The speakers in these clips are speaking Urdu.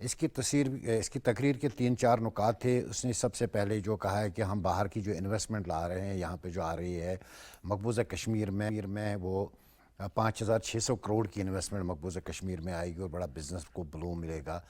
اس کی تقریر کے 3-4 نکات تھے. اس نے سب سے پہلے جو کہا ہے کہ ہم باہر کی جو انویسٹمنٹ لا رہے ہیں یہاں پہ جو آ رہی ہے مقبوضہ کشمیر میں وہ 5,600 کروڑ کی انویسٹمنٹ مقبوضہ کشمیر میں آئے گی اور بڑا بزنس کو بلوم ملے گا.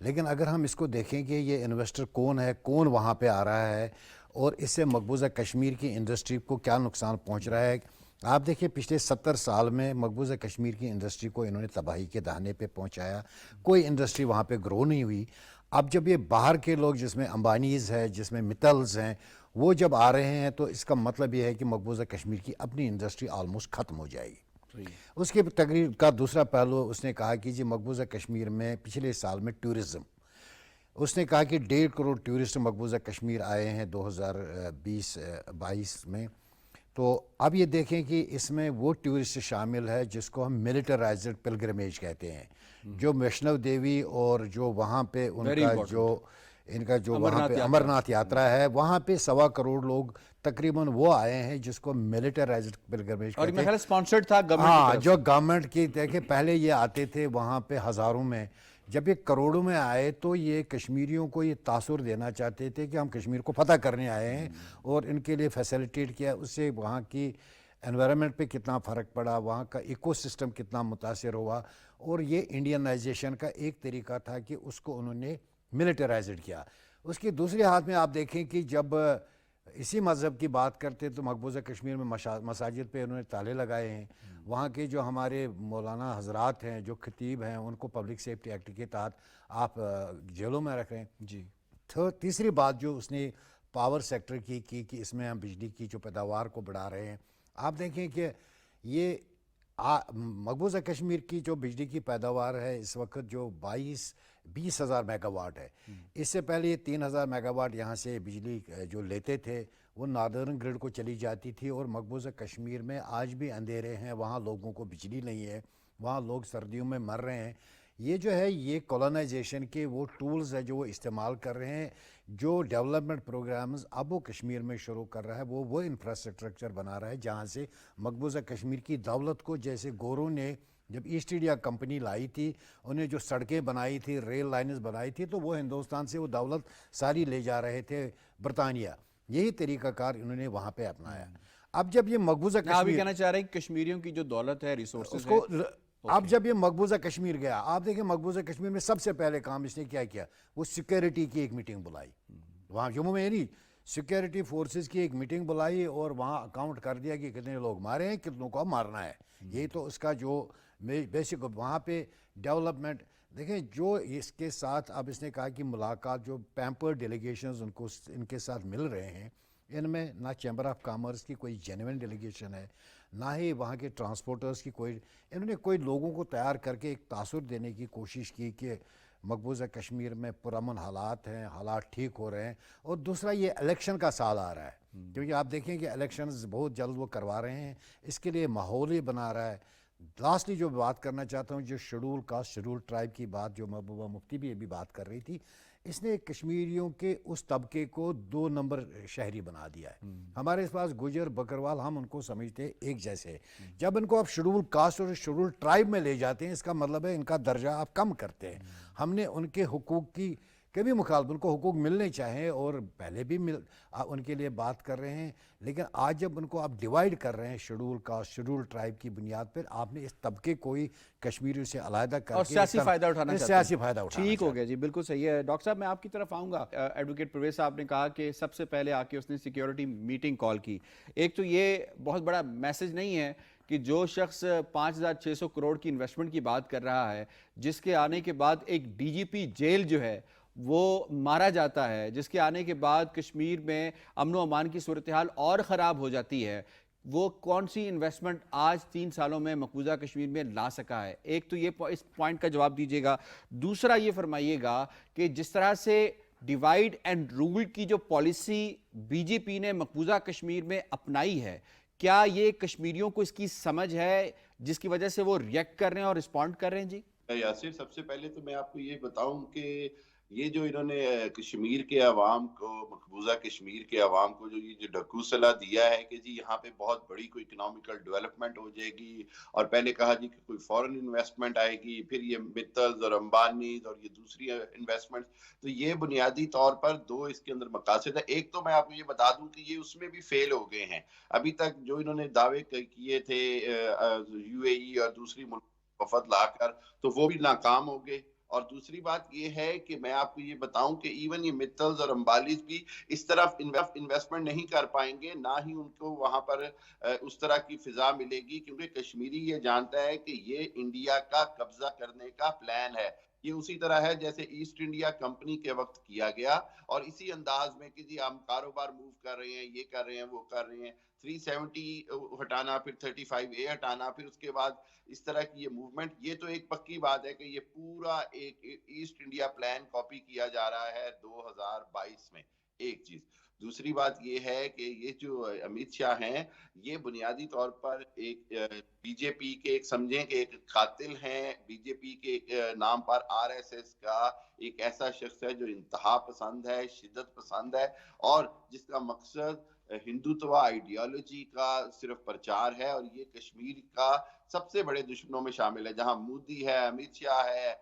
لیکن اگر ہم اس کو دیکھیں کہ یہ انویسٹر کون ہے, کون وہاں پہ آ رہا ہے اور اس سے مقبوضہ کشمیر کی انڈسٹری کو کیا نقصان پہنچ رہا ہے. آپ دیکھیں پچھلے 70 سال میں مقبوضہ کشمیر کی انڈسٹری کو انہوں نے تباہی کے دہانے پہ پہنچایا. کوئی انڈسٹری وہاں پہ گرو نہیں ہوئی. اب جب یہ باہر کے لوگ جس میں امبانیز ہے, جس میں متلز ہیں, وہ جب آ رہے ہیں تو اس کا مطلب یہ ہے کہ مقبوضہ کشمیر کی اپنی انڈسٹری آلموسٹ ختم ہو جائے گی. اس کی تقریر کا دوسرا پہلو اس نے کہا کہ جی مقبوضہ کشمیر میں پچھلے سال میں ٹورزم, اس نے کہا کہ 1.5 کروڑ ٹورسٹ مقبوضہ کشمیر آئے ہیں 2020-22 میں. تو اب یہ دیکھیں کہ اس میں وہ ٹورسٹ شامل ہے جس کو ہم ملٹرائزڈ پلگرمیج کہتے ہیں, جو ویشنو دیوی اور جو وہاں پہ ان کا جو وہاں پہ امرناتھ یاترا ہے وہاں پہ 1.25 کروڑ لوگ تقریباً وہ آئے ہیں جس کو ملٹرائزڈ پلگرمیج کہتے ہیں. اور میرا خیال سپانسرڈ تھا گورنمنٹ. ہاں, جو گورنمنٹ کی دیکھیں پہلے یہ آتے تھے وہاں پہ ہزاروں میں, جب یہ کروڑوں میں آئے تو یہ کشمیریوں کو یہ تاثر دینا چاہتے تھے کہ ہم کشمیر کو فتح کرنے آئے ہیں اور ان کے لیے فیسیلیٹیٹ کیا. اس سے وہاں کی انوائرمنٹ پہ کتنا فرق پڑا, وہاں کا ایکو سسٹم کتنا متاثر ہوا. اور یہ انڈینائزیشن کا ایک طریقہ تھا کہ اس کو انہوں نے ملٹرائزڈ کیا. اس کی دوسری ہاتھ میں آپ دیکھیں کہ جب اسی مذہب کی بات کرتے تو مقبوضہ کشمیر میں مساجد پہ انہوں نے تالے لگائے ہیں. وہاں کے جو ہمارے مولانا حضرات ہیں, جو خطیب ہیں, ان کو پبلک سیفٹی ایکٹ کے تحت آپ جیلوں میں رکھ رہے ہیں. جی. تیسری بات جو اس نے پاور سیکٹر کی کہ اس میں ہم بجلی کی جو پیداوار کو بڑھا رہے ہیں. آپ دیکھیں کہ یہ مقبوضہ کشمیر کی جو بجلی کی پیداوار ہے اس وقت جو 20 ہزار میگا واٹ ہے. اس سے پہلے یہ 3,000 میگا واٹ یہاں سے بجلی جو لیتے تھے وہ ناردرن گرڈ کو چلی جاتی تھی. اور مقبوضہ کشمیر میں آج بھی اندھیرے ہیں, وہاں لوگوں کو بجلی نہیں ہے, وہاں لوگ سردیوں میں مر رہے ہیں. یہ جو ہے یہ کولونائزیشن کے وہ ٹولز ہے جو وہ استعمال کر رہے ہیں. جو ڈیولپمنٹ پروگرامز اب وہ کشمیر میں شروع کر رہا ہے وہ انفراسٹرکچر بنا رہا ہے جہاں سے مقبوضہ کشمیر کی دولت کو, جیسے گوروں نے جب ایسٹ انڈیا کمپنی لائی تھی, انہیں جو سڑکیں بنائی تھی, ریل لائنز بنائی تھی, تو وہ ہندوستان سے وہ دولت ساری لے جا رہے تھے برطانیہ. یہی طریقہ کار انہوں نے وہاں پہ اپنایا. اب جب یہ مقبوضہ آپ بھی کہنا چاہ رہے ہیں کشمیریوں کی جو دولت ہے, ریسورسز کو اب جب یہ مقبوضہ کشمیر گیا, آپ دیکھیں مقبوضہ کشمیر میں سب سے پہلے کام اس نے کیا وہ سیکیورٹی کی ایک میٹنگ بلائی. وہاں جموں میں نہیں, سیکیورٹی فورسز کی ایک میٹنگ بلائی اور وہاں اکاؤنٹ کر دیا کہ کتنے لوگ مارے ہیں, کتنوں کو مارنا ہے. یہی تو اس کا جو بیسک وہاں پہ ڈیولپمنٹ دیکھیں. جو اس کے ساتھ اب اس نے کہا کہ ملاقات جو پیمپر ڈیلیگیشنز ان کے ساتھ مل رہے ہیں, ان میں نہ چیمبر آف کامرس کی کوئی جینوین ڈیلیگیشن ہے, نہ ہی وہاں کے ٹرانسپورٹرز کی کوئی. انہوں نے کوئی لوگوں کو تیار کر کے ایک تاثر دینے کی کوشش کی کہ مقبوضہ کشمیر میں پرامن حالات ہیں, حالات ٹھیک ہو رہے ہیں. اور دوسرا یہ الیکشن کا سال آ رہا ہے, کیونکہ آپ دیکھیں کہ الیکشنز بہت جلد وہ کروا رہے ہیں, اس کے لیے ماحول ہی بنا رہا ہے. لاسٹلی جو بات کرنا چاہتا ہوں, جو شیڈول کاسٹ شیڈول ٹرائب کی بات جو محبوبہ مفتی بھی ابھی بات کر رہی تھی, اس نے کشمیریوں کے اس طبقے کو 2 نمبر شہری بنا دیا ہے. ہمارے پاس گجر بکروال ہم ان کو سمجھتے ایک جیسے. جب ان کو آپ شیڈول کاسٹ اور شیڈول ٹرائب میں لے جاتے ہیں, اس کا مطلب ہے ان کا درجہ آپ کم کرتے ہیں. ہم نے ان کے حقوق کی کبھی مخالف, ان کو حقوق ملنے چاہیں اور پہلے بھی ان کے لیے بات کر رہے ہیں. لیکن آج جب ان کو آپ ڈیوائیڈ کر رہے ہیں شیڈول کاسٹ شیڈول ٹرائب کی بنیاد پر, آپ نے اس طبقے کو ہی کشمیریوں سے علیحدہ کر کے سیاسی فائدہ اٹھانا چاہتے ہیں. سیاسی فائدہ اٹھانا. ٹھیک ہو گیا جی, بالکل صحیح ہے. ڈاکٹر صاحب میں آپ کی طرف آؤں گا. ایڈوکیٹ پرویز صاحب نے کہا کہ سب سے پہلے آ کے اس نے سیکیورٹی میٹنگ کال کی. ایک تو یہ بہت بڑا میسج نہیں ہے کہ جو شخص 5,600 کروڑ کی انویسٹمنٹ کی بات کر رہا ہے, جس کے آنے کے بعد ایک ڈی جی پی جیل جو ہے وہ مارا جاتا ہے, جس کے آنے کے بعد کشمیر میں امن و امان کی صورتحال اور خراب ہو جاتی ہے, وہ کون سی انویسٹمنٹ آج 3 سالوں میں مقبوضہ کشمیر میں لا سکا ہے؟ ایک تو یہ اس پوائنٹ کا جواب دیجیے گا. دوسرا یہ فرمائیے گا کہ جس طرح سے ڈیوائیڈ اینڈ رول کی جو پالیسی بی جے پی نے مقبوضہ کشمیر میں اپنائی ہے, کیا یہ کشمیریوں کو اس کی سمجھ ہے جس کی وجہ سے وہ ریئیکٹ کر رہے ہیں اور رسپونڈ کر رہے ہیں؟ جی یاسر, سب سے پہلے تو میں آپ کو یہ بتاؤں کہ یہ جو انہوں نے کشمیر کے عوام کو، مقبوضہ کشمیر کے عوام کو جو یہ جو ڈھکوسلا دیا ہے کہ جی یہاں پہ بہت بڑی کوئی اکنامیکل ڈیولپمنٹ ہو جائے گی، اور پہلے کہا جی کہ کوئی فورن انویسٹمنٹ آئے گی، پھر یہ متلز اور امبانیز اور یہ دوسری انویسٹمنٹ، تو یہ بنیادی طور پر دو اس کے اندر مقاصد ہے۔ ایک تو میں آپ کو یہ بتا دوں کہ یہ اس میں بھی فیل ہو گئے ہیں ابھی تک، جو انہوں نے دعوے کیے تھے یو اے ای اور دوسری ملک وفد لا کر، تو وہ بھی ناکام ہو گئے۔ اور دوسری بات یہ ہے کہ میں آپ کو یہ بتاؤں کہ ایون یہ متلز اور امبالیز بھی اس طرف انویسٹمنٹ نہیں کر پائیں گے، نہ ہی ان کو وہاں پر اس طرح کی فضا ملے گی، کیونکہ کشمیری یہ جانتا ہے کہ یہ انڈیا کا قبضہ کرنے کا پلان ہے۔ یہ اسی طرح ہے جیسے ایسٹ انڈیا کمپنی کے وقت کیا گیا، اور اسی انداز میں کہ جی ہم کاروبار موو کر رہے ہیں، یہ کر رہے ہیں، وہ کر رہے ہیں، 370 ہٹانا، پھر 35A ہٹانا، پھر اس کے بعد اس طرح کی یہ موومنٹ، یہ تو ایک پکی بات ہے کہ یہ پورا ایک ایسٹ انڈیا پلان کاپی کیا جا رہا ہے 2022 میں، ایک چیز۔ دوسری بات یہ ہے کہ یہ جو امیت شاہ ہیں، یہ بنیادی طور پر ایک بی جے پی کے ایک سمجھیں کہ ایک قاتل ہیں، بی جے پی کے نام پر RSS کا ایک ایسا شخص ہے جو انتہا پسند ہے، شدت پسند ہے، اور جس کا مقصد ہندوتوا آئیڈیالوجی کا صرف پرچار ہے، اور یہ کشمیر کا سب سے بڑے دشمنوں میں شامل ہے۔ جہاں مودی ہے، امیت شاہ ہے،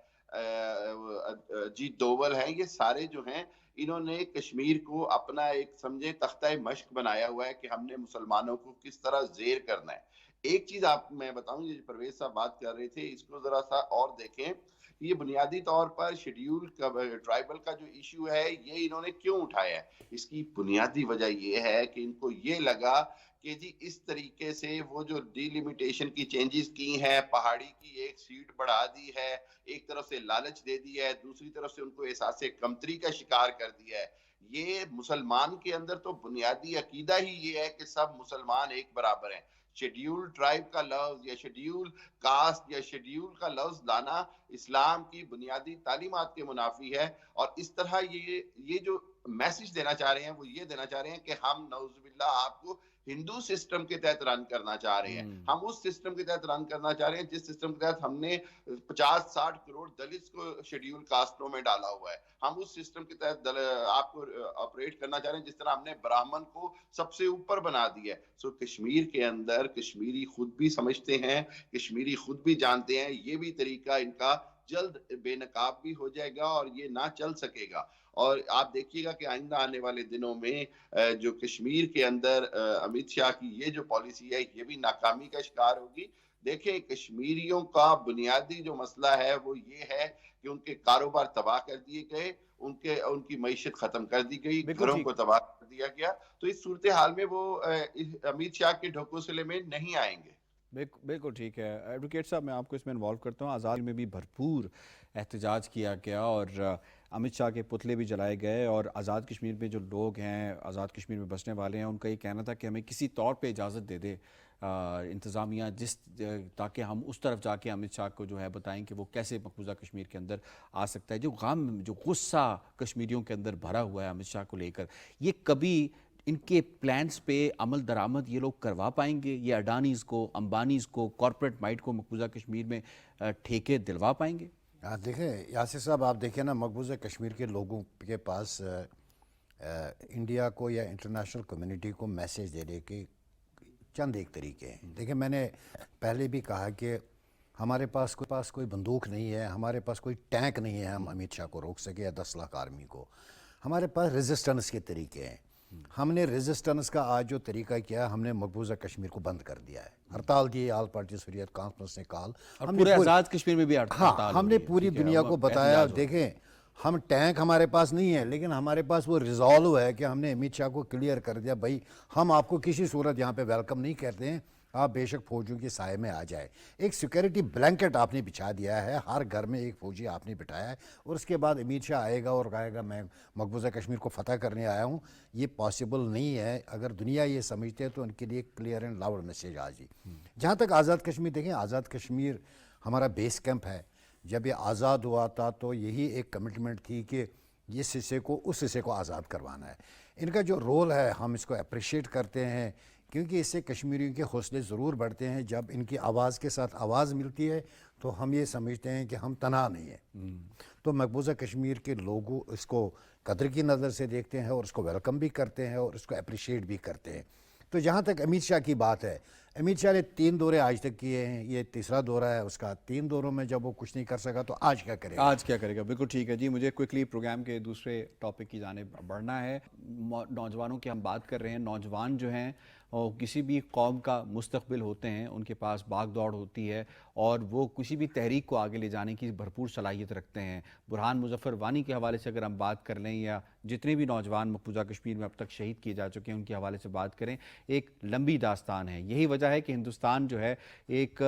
اجیت دوول ہیں، یہ سارے جو ہیں انہوں نے کشمیر کو اپنا ایک سمجھے تختہ مشق بنایا ہوا ہے کہ ہم نے مسلمانوں کو کس طرح زیر کرنا ہے۔ ایک چیز آپ میں بتاؤں، یہ پرویز صاحب بات کر رہے تھے، اس کو ذرا سا اور دیکھیں، یہ بنیادی طور پر شیڈیول ٹرائبل کا جو ایشو ہے یہ انہوں نے کیوں اٹھایا ہے؟ اس کی بنیادی وجہ یہ ہے کہ ان کو یہ لگا کہ جی اس طریقے سے وہ جو ڈی لیمیٹیشن کی چینجز کی ہیں، پہاڑی کی ایک سیٹ بڑھا دی ہے، ایک طرف سے لالچ دے دی ہے، دوسری طرف سے ان کو احساس کمتری کا شکار کر دیا ہے۔ یہ مسلمان کے اندر تو بنیادی عقیدہ ہی یہ ہے کہ سب مسلمان ایک برابر ہیں۔ شیڈیول ٹرائب کا لفظ یا شیڈیول کاسٹ یا شیڈیول کا لفظ لانا اسلام کی بنیادی تعلیمات کے منافی ہے، اور اس طرح یہ جو میسج دینا چاہ رہے ہیں وہ یہ دینا چاہ رہے ہیں کہ ہم نعوذ باللہ آپ کو ہندو سسٹم کے تحت رن کرنا چاہ رہے ہیں، ہم اس سسٹم کے تحت رن کرنا چاہ رہے ہیں جس سسٹم کے تحت ہم نے 50-60 کروڑ دلت کو شیڈیول کاسٹوں میں ڈالا ہوا ہے، ہم اس سسٹم کے تحت آپ کو آپریٹ کرنا چاہ رہے ہیں جس طرح ہم نے براہمن کو سب سے اوپر بنا دیا ہے۔ سو کشمیر کے اندر کشمیری خود بھی سمجھتے ہیں، کشمیری خود بھی جانتے ہیں، یہ بھی طریقہ ان کا جلد بے نقاب بھی ہو جائے گا اور یہ نہ چل سکے گا۔ اور آپ دیکھیے گا کہ آئندہ آنے والے دنوں میں جو کشمیر کے اندر امیت شاہ کی یہ جو پالیسی ہے یہ بھی ناکامی کا شکار ہوگی۔ دیکھیں کشمیریوں کا بنیادی جو مسئلہ ہے وہ یہ ہے کہ ان کے کاروبار تباہ کر دیے گئے، ان کی معیشت ختم کر دی گئی، بالکل گھروں ٹھیک، کو تباہ کر دیا گیا، تو اس صورتحال میں وہ امیت شاہ کے ڈھکوسلے میں نہیں آئیں گے۔ بالکل ٹھیک ہے ایڈوکیٹ صاحب، میں آپ کو اس میں انوالو کرتا ہوں۔ آزاد میں بھی بھرپور احتجاج کیا گیا اور امیت شاہ کے پتلے بھی جلائے گئے، اور آزاد کشمیر میں جو لوگ ہیں، آزاد کشمیر میں بسنے والے ہیں، ان کا یہ کہنا تھا کہ ہمیں کسی طور پہ اجازت دے دے انتظامیہ، تاکہ ہم اس طرف جا کے امیت شاہ کو جو ہے بتائیں کہ وہ کیسے مقبوضہ کشمیر کے اندر آ سکتا ہے۔ جو غم، جو غصہ کشمیریوں کے اندر بھرا ہوا ہے امیت شاہ کو لے کر، یہ کبھی ان کے پلانز پہ عمل درآمد یہ لوگ کروا پائیں گے؟ یہ اڈانیز کو، امبانیز کو، کارپوریٹ مائٹ کو مقبوضہ کشمیر میں ٹھیکے دلوا پائیں گے؟ دیکھیں یاسر صاحب، آپ دیکھیں نا، مقبوضہ کشمیر کے لوگوں کے پاس انڈیا کو یا انٹرنیشنل کمیونٹی کو میسیج دینے کے چند ایک طریقے ہیں۔ دیکھیں میں نے پہلے بھی کہا کہ ہمارے پاس کوئی بندوق نہیں ہے، ہمارے پاس کوئی ٹینک نہیں ہے ہم امیت شاہ کو روک سکے یا 10 لاکھ آرمی کو۔ ہمارے پاس ریزسٹنس کے طریقے ہیں۔ ہم نے ریزسٹنس کا آج جو طریقہ کیا، ہم نے مقبوضہ کشمیر کو بند کر دیا ہے، ہڑتال دی، آل پارٹیز حریت کانفرنس نے کال، اور پورے آزاد کشمیر میں بھی ہڑتال ہم نے پوری دنیا کو بتایا دیکھیں ہم ٹینک ہمارے پاس نہیں ہے، لیکن ہمارے پاس وہ ریزالو ہے کہ ہم نے امیت شاہ کو کلیئر کر دیا، بھائی ہم آپ کو کسی صورت یہاں پہ ویلکم نہیں کرتے ہیں، آپ بے شک فوجیوں کے سائے میں آ جائے۔ ایک سیکیورٹی بلینکٹ آپ نے بچھا دیا ہے، ہر گھر میں ایک فوجی آپ نے بٹھایا ہے، اور اس کے بعد امیت شاہ آئے گا اور کہے گا میں مقبوضہ کشمیر کو فتح کرنے آیا ہوں۔ یہ پاسبل نہیں ہے۔ اگر دنیا یہ سمجھتے ہے تو ان کے لیے کلیئر اینڈ لاؤڈ میسیج آ جی۔ جہاں تک آزاد کشمیر، دیکھیں آزاد کشمیر ہمارا بیس کیمپ ہے۔ جب یہ آزاد ہوا تھا تو یہی ایک کمٹمنٹ تھی کہ اس حصے کو آزاد کروانا ہے۔ ان کا جو رول ہے ہم اس کو اپریشیٹ کرتے ہیں، کیونکہ اس سے کشمیریوں کے حوصلے ضرور بڑھتے ہیں. جب ان کی آواز کے ساتھ آواز ملتی ہے تو ہم یہ سمجھتے ہیں کہ ہم تنہا نہیں ہیں. تو مقبوضہ کشمیر کے لوگوں اس کو قدر کی نظر سے دیکھتے ہیں اور اس کو ویلکم بھی کرتے ہیں اور اس کو اپریشیٹ بھی کرتے ہیں. تو جہاں تک امت شاہ کی بات ہے، امت شاہ نے 3 دورے آج تک کیے ہیں، یہ تیسرا دورہ ہے اس کا. 3 دوروں میں جب وہ کچھ نہیں کر سکا تو آج کیا کرے گا؟ آج کیا کرے گا؟ بالکل ٹھیک ہے جی. مجھے کوئکلی پروگرام کے دوسرے ٹاپک کی جانب بڑھنا ہے. نوجوانوں کی ہم بات کر رہے ہیں. نوجوان جو ہیں کسی بھی قوم کا مستقبل ہوتے ہیں، ان کے پاس بھاگ دوڑ ہوتی ہے اور وہ کسی بھی تحریک کو آگے لے جانے کی بھرپور صلاحیت رکھتے ہیں. برہان مظفر وانی کے حوالے سے اگر ہم بات کر لیں یا جتنے بھی نوجوان مقبوضہ کشمیر میں اب تک شہید کیے جا چکے ہیں ان کے حوالے سے بات کریں، ایک لمبی داستان ہے. یہی وجہ ہے کہ ہندوستان جو ہے ایک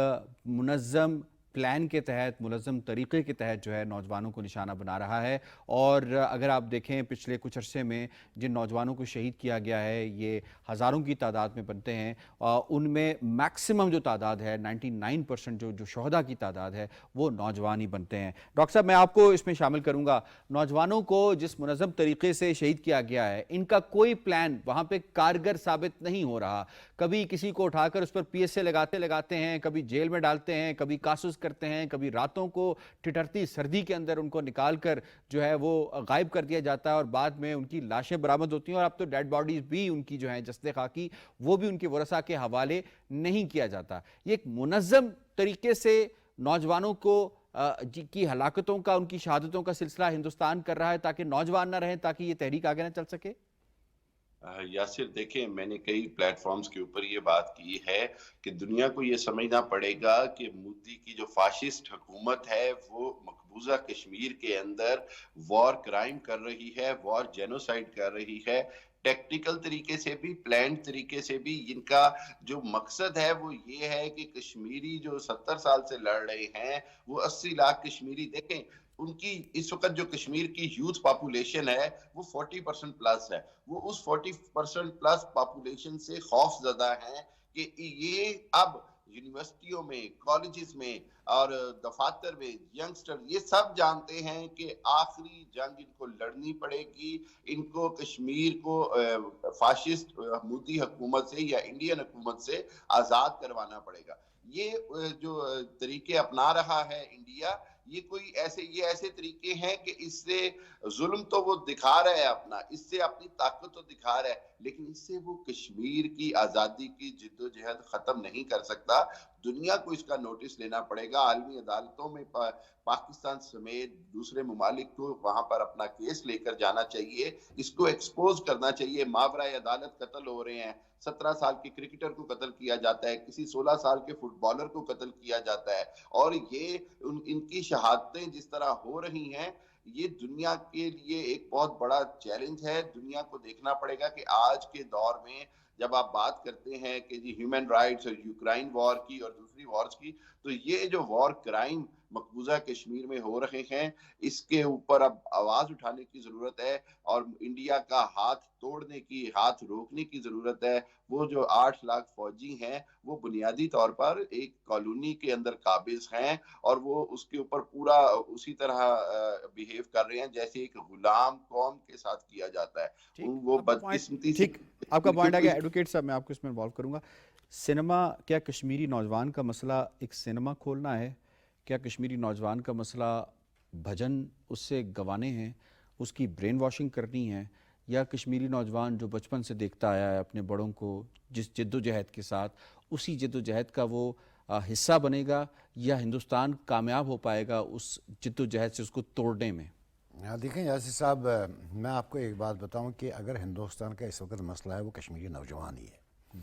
منظم پلان کے تحت، منظم طریقے کے تحت جو ہے نوجوانوں کو نشانہ بنا رہا ہے. اور اگر آپ دیکھیں پچھلے کچھ عرصے میں جن نوجوانوں کو شہید کیا گیا ہے یہ ہزاروں کی تعداد میں بنتے ہیں. ان میں میکسیمم جو تعداد ہے 99% جو شہداء کی تعداد ہے وہ نوجوان ہی بنتے ہیں. ڈاکٹر صاحب میں آپ کو اس میں شامل کروں گا. نوجوانوں کو جس منظم طریقے سے شہید کیا گیا ہے ان کا کوئی پلان وہاں پہ کارگر ثابت نہیں ہو رہا. کبھی کسی کو اٹھا کر اس پر پی ایس اے لگاتے ہیں، کبھی جیل میں ڈالتے ہیں، کبھی کاسز کرتے ہیں، کبھی راتوں کو ٹھٹھرتی سردی کے اندر ان کو نکال کر جو ہے وہ غائب کر دیا جاتا ہے اور بعد میں ان کی لاشیں برآمد ہوتی ہیں. اور اب تو ڈیڈ باڈیز بھی ان کی جو ہیں جسد خاکی وہ بھی ان کے ورثاء کے حوالے نہیں کیا جاتا. یہ ایک منظم طریقے سے نوجوانوں کو کی ہلاکتوں کا، ان کی شہادتوں کا سلسلہ ہندوستان کر رہا ہے تاکہ نوجوان نہ رہیں، تاکہ یہ تحریک آگے نہ چل سکے. یاسر دیکھیں، میں نے کئی پلیٹ فارمز کے اوپر یہ بات کی ہے کہ دنیا کو یہ سمجھنا پڑے گا کہ مودی کی جو فاشسٹ حکومت ہے وہ مقبوضہ کشمیر کے اندر وار کرائم کر رہی ہے، وار جینوسائیڈ کر رہی ہے. ٹیکنیکل طریقے سے بھی، پلانڈ طریقے سے بھی. ان کا جو مقصد ہے وہ یہ ہے کہ کشمیری جو 70 سال سے لڑ رہے ہیں وہ 80 لاکھ کشمیری، دیکھیں ان کی اس وقت جو کشمیر کی یوتھ پاپولیشن ہے وہ 40% پلس ہے. وہ اس 40% پلس پاپولیشن سے خوف زدہ ہیں کہ یہ اب یونیورسٹیوں میں، کالجز میں اور دفاتر میں ینگسٹر یہ سب جانتے ہیں کہ آخری جنگ ان کو لڑنی پڑے گی. ان کو کشمیر کو فاشسٹ مودی حکومت سے یا انڈین حکومت سے آزاد کروانا پڑے گا. یہ جو طریقے اپنا رہا ہے انڈیا، یہ ایسے طریقے ہیں کہ اس سے ظلم تو وہ دکھا رہا ہے اپنا، اس سے اپنی طاقت تو دکھا رہا ہے، لیکن اس سے وہ کشمیر کی آزادی کی جدوجہد ختم نہیں کر سکتا. دنیا کو اس کا نوٹس لینا پڑے گا. عالمی عدالتوں میں پاکستان سمیت دوسرے ممالک کو وہاں پر اپنا کیس لے کر جانا چاہیے. اس کو ایکسپوز کرنا چاہیے. ماورائے عدالت قتل ہو رہے ہیں. 17 سال کے کرکٹر کو قتل کیا جاتا ہے، کسی 16 سال کے فٹ بالر کو قتل کیا جاتا ہے. اور یہ ان کی شہادتیں جس طرح ہو رہی ہیں، یہ دنیا کے لیے ایک بہت بڑا چیلنج ہے. دنیا کو دیکھنا پڑے گا کہ آج کے دور میں جب آپ بات کرتے ہیں کہ جی ہیومن رائٹس اور یوکرائن وار کی اور دوسری وارز کی، تو یہ جو وار کرائم مقبوضہ کشمیر میں ہو رہے ہیں اس کے اوپر اب آواز اٹھانے کی ضرورت ہے اور انڈیا کا ہاتھ توڑنے کی، ہاتھ روکنے کی ضرورت ہے. وہ جو 8 لاکھ فوجی ہیں وہ بنیادی طور پر ایک کالونی کے اندر قابض ہیں اور وہ اس کے اوپر پورا اسی طرح بیہیو کر رہے ہیں جیسے ایک غلام قوم کے ساتھ کیا جاتا ہے. وہ بدقسمتی سے آپ کا پوائنٹ آ گیا. ایڈوکیٹ صاحب میں آپ کو اس میں انوالو کروں گا. سینما، کیا کشمیری نوجوان کا مسئلہ ایک سینما کھولنا ہے؟ کیا کشمیری نوجوان کا مسئلہ بھجن اس سے گوانے ہیں، اس کی برین واشنگ کرنی ہے، یا کشمیری نوجوان جو بچپن سے دیکھتا آیا ہے اپنے بڑوں کو جس جد و جہد کے ساتھ، اسی جد و جہد کا وہ حصہ بنے گا، یا ہندوستان کامیاب ہو پائے گا اس جد و جہد سے اس کو توڑنے میں؟ دیکھیں یاسر صاحب، میں آپ کو ایک بات بتاؤں کہ اگر ہندوستان کا اس وقت مسئلہ ہے وہ کشمیری نوجوان ہی ہے.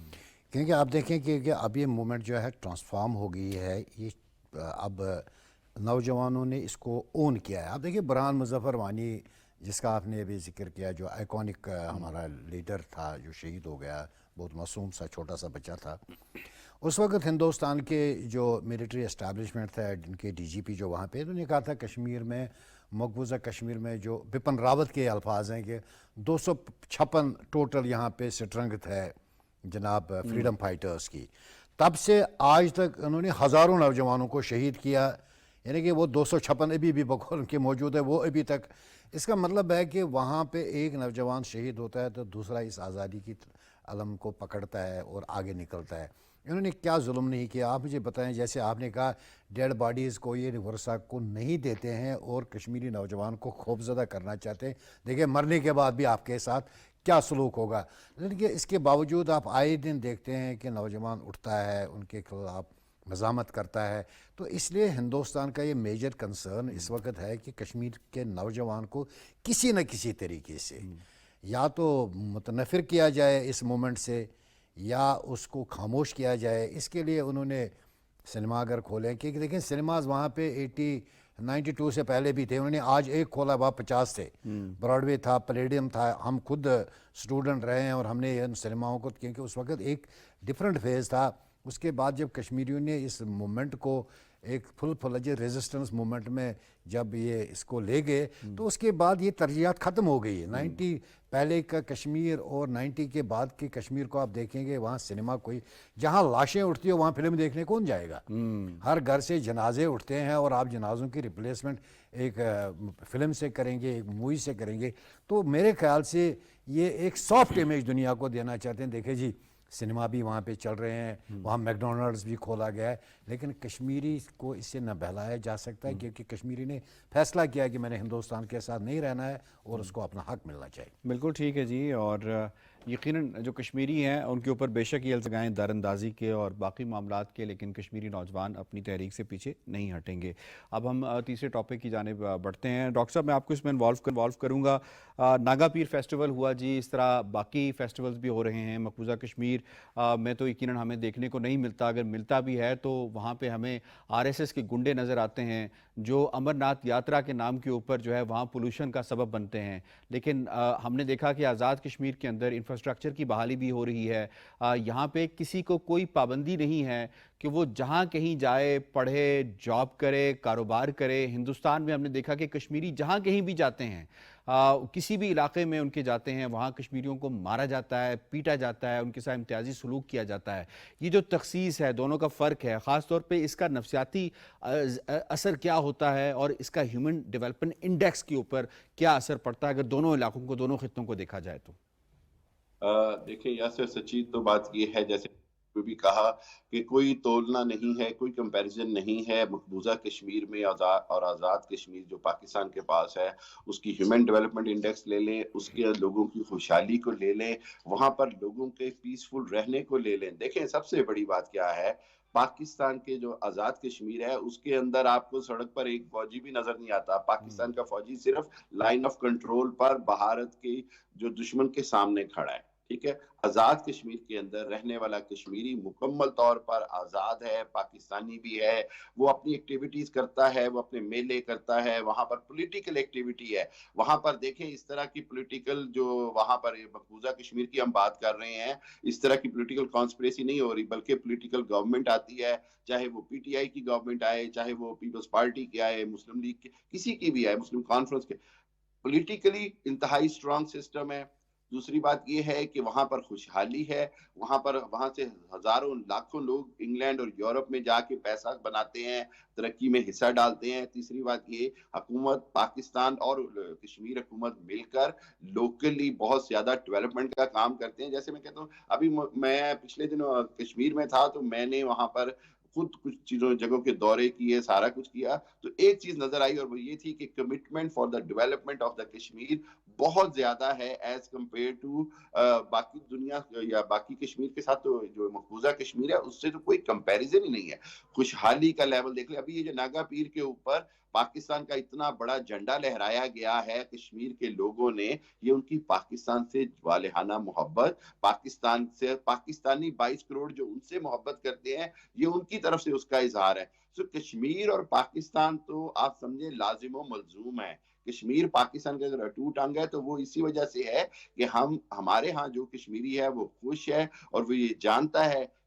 کیونکہ آپ دیکھیں کہ اب یہ موومنٹ جو ہے ٹرانسفارم ہو گئی ہے. یہ اب نوجوانوں نے اس کو اون کیا ہے. آپ دیکھیں برہان مظفر وانی جس کا آپ نے ابھی ذکر کیا، جو آئیکونک ہمارا لیڈر تھا جو شہید ہو گیا، بہت معصوم سا چھوٹا سا بچہ تھا. اس وقت ہندوستان کے جو ملٹری اسٹیبلشمنٹ تھا، جن کے ڈی جی پی جو وہاں پہ، انہوں نے کہا تھا کشمیر میں، مقبوضہ کشمیر میں، جو بپن راوت کے الفاظ ہیں کہ 256 ٹوٹل یہاں پہ اسٹرنگتھ ہے جناب فریڈم فائٹرز کی. تب سے آج تک انہوں نے ہزاروں نوجوانوں کو شہید کیا. یعنی کہ وہ 256 ابھی بھی بقول ان کے موجود ہے، وہ ابھی تک. اس کا مطلب ہے کہ وہاں پہ ایک نوجوان شہید ہوتا ہے تو دوسرا اس آزادی کی علم کو پکڑتا ہے اور آگے نکلتا ہے. انہوں نے کیا ظلم نہیں کیا آپ مجھے بتائیں. جیسے آپ نے کہا ڈیڈ باڈیز کو یہ ورثہ کو نہیں دیتے ہیں اور کشمیری نوجوان کو خوفزدہ کرنا چاہتے ہیں. دیکھیں مرنے کے بعد بھی آپ کے ساتھ کیا سلوک ہوگا. لیکن اس کے باوجود آپ آئے دن دیکھتے ہیں کہ نوجوان اٹھتا ہے, ان کے خلاف مزاحمت کرتا ہے. تو اس لیے ہندوستان کا یہ میجر کنسرن اس وقت ہے کہ کشمیر کے نوجوان کو کسی نہ کسی طریقے سے یا تو متنفر کیا جائے اس مومنٹ سے یا اس کو خاموش کیا جائے. اس کے لیے انہوں نے سنیما گھر کھولے کیونکہ دیکھیں سنیماز وہاں پہ 92 سے پہلے بھی تھے. انہوں نے آج ایک کھولا وہاں 50 تھے. براڈ وے تھا, پلیڈیم تھا. ہم خود اسٹوڈنٹ رہے ہیں اور ہم نے ان سنیماؤں کو, کیونکہ اس وقت ایک ڈفرینٹ فیز تھا. اس کے بعد جب کشمیریوں نے اس مومنٹ کو ایک فل فلجڈ ریزسٹنس مومنٹ میں جب یہ اس کو لے گئے تو اس کے بعد یہ ترجیحات ختم ہو گئی ہے. 90 پہلے کا کشمیر اور 90 کے بعد کے کشمیر کو آپ دیکھیں گے وہاں سنیما کوئی جہاں لاشیں اٹھتی ہیں وہاں فلم دیکھنے کون جائے گا. ہر گھر سے جنازے اٹھتے ہیں اور آپ جنازوں کی ریپلیسمنٹ ایک فلم سے کریں گے, ایک مووی سے کریں گے. تو میرے خیال سے یہ ایک سافٹ امیج دنیا کو دینا چاہتے ہیں. دیکھیں جی سنیما بھی وہاں پہ چل رہے ہیں, وہاں میکڈونلڈز بھی کھولا گیا ہے, لیکن کشمیری کو اس سے نہ بہلایا جا سکتا ہے کیونکہ کشمیری نے فیصلہ کیا کہ میں نے ہندوستان کے ساتھ نہیں رہنا ہے اور اس کو اپنا حق ملنا چاہیے. بالکل ٹھیک ہے جی. اور یقیناً جو کشمیری ہیں ان کے اوپر بے شک یہ الزامیں دار اندازی کے اور باقی معاملات کے, لیکن کشمیری نوجوان اپنی تحریک سے پیچھے نہیں ہٹیں گے. اب ہم تیسرے ٹاپک کی جانب بڑھتے ہیں. ڈاکٹر صاحب میں آپ کو اس میں انوالو کروں گا. ناگا پیر فیسٹیول ہوا جی, اس طرح باقی فیسٹیولز بھی ہو رہے ہیں مقبوضہ کشمیر میں. تو یقیناً ہمیں دیکھنے کو نہیں ملتا, اگر ملتا بھی ہے تو وہاں پہ ہمیں RSS کے گنڈے نظر آتے ہیں جو امرناتھ یاترا کے نام کے اوپر جو ہے وہاں پولوشن کا سبب بنتے ہیں. لیکن ہم نے دیکھا کہ آزاد کشمیر کے اندر انفراسٹرکچر کی بحالی بھی ہو رہی ہے. یہاں پہ کسی کو کوئی پابندی نہیں ہے کہ وہ جہاں کہیں جائے, پڑھے, جاب کرے, کاروبار کرے. ہندوستان میں ہم نے دیکھا کہ کشمیری جہاں کہیں بھی جاتے ہیں, کسی بھی علاقے میں ان کے جاتے ہیں, وہاں کشمیریوں کو مارا جاتا ہے, پیٹا جاتا ہے, ان کے ساتھ امتیازی سلوک کیا جاتا ہے. یہ جو تخصیص ہے, دونوں کا فرق ہے, خاص طور پہ اس کا نفسیاتی اثر کیا ہوتا ہے اور اس کا ہیومن ڈیولپمنٹ انڈیکس کے اوپر کیا اثر پڑتا ہے اگر دونوں علاقوں کو, دونوں خطوں کو دیکھا جائے تو؟ دیکھیں یاسر سچی تو بات یہ ہے جیسے بھی کہا کہ کوئی تولنا نہیں ہے, کوئی کمپیریزن نہیں ہے مقبوضہ کشمیر میں اور آزاد کشمیر جو پاکستان کے پاس ہے. اس کی ہیومن ڈیولپمنٹ انڈیکس لے لیں, اس کے لوگوں کی خوشحالی کو لے لیں, وہاں پر لوگوں کے پیسفل رہنے کو لے لیں. دیکھیں سب سے بڑی بات کیا ہے, پاکستان کے جو آزاد کشمیر ہے اس کے اندر آپ کو سڑک پر ایک فوجی بھی نظر نہیں آتا. پاکستان کا فوجی صرف لائن آف کنٹرول پر بھارت کے جو دشمن کے سامنے کھڑا ہے. ٹھیک ہے, آزاد کشمیر کے اندر رہنے والا کشمیری مکمل طور پر آزاد ہے, پاکستانی بھی ہے. وہ اپنی ایکٹیویٹیز کرتا ہے, وہ اپنے میلے کرتا ہے, وہاں پر پولیٹیکل ایکٹیویٹی ہے. وہاں پر دیکھیں اس طرح کی پولیٹیکل جو وہاں پر مقبوضہ کشمیر کی ہم بات کر رہے ہیں, اس طرح کی پولیٹیکل کانسپریسی نہیں ہو رہی, بلکہ پولیٹیکل گورنمنٹ آتی ہے, چاہے وہ PTI کی گورنمنٹ آئے, چاہے وہ پیپلز پارٹی کی آئے, مسلم لیگ کی, کسی کی بھی آئے, مسلم کانفرنس کے. پولیٹیکلی انتہائی اسٹرانگ سسٹم ہے. دوسری بات یہ ہے کہ وہاں پر خوشحالی ہے, وہاں سے ہزاروں لاکھوں لوگ انگلینڈ اور یورپ میں جا کے پیسہ بناتے ہیں, ترقی میں حصہ ڈالتے ہیں. تیسری بات یہ, حکومت پاکستان اور کشمیر حکومت مل کر لوکلی بہت زیادہ ڈیولپمنٹ کا کام کرتے ہیں. جیسے میں کہتا ہوں, ابھی میں پچھلے دنوں کشمیر میں تھا تو میں نے وہاں پر خود کچھ جگہوں کے دورے کیے, سارا کچھ کیا, تو ایک چیز نظر آئی اور وہ یہ تھی کہ commitment for the development of the Kashmir بہت زیادہ ہے ایز کمپیئر ٹو باقی دنیا یا باقی کشمیر کے ساتھ. تو جو مقبوضہ کشمیر ہے اس سے تو کوئی کمپیریزن ہی نہیں ہے. خوشحالی کا لیول دیکھ لیں. ابھی یہ جو ناگا پیر کے اوپر پاکستان کا اتنا بڑا جھنڈا لہرایا گیا ہے کشمیر کے لوگوں نے, یہ ان کی پاکستان سے والہانہ محبت, پاکستان سے پاکستانی 22 کروڑ جو ان سے محبت کرتے ہیں, یہ ان کی طرف سے اس کا اظہار ہے. سو کشمیر اور پاکستان تو آپ سمجھیں لازم و ملزوم ہے. کشمیر پاکستان کا اگر اٹوٹ انگ ہے تو وہ اسی وجہ سے ہے کہ ہمارے ہاں جو کشمیری ہے وہ خوش ہے اور وہ یہ جانتا ہے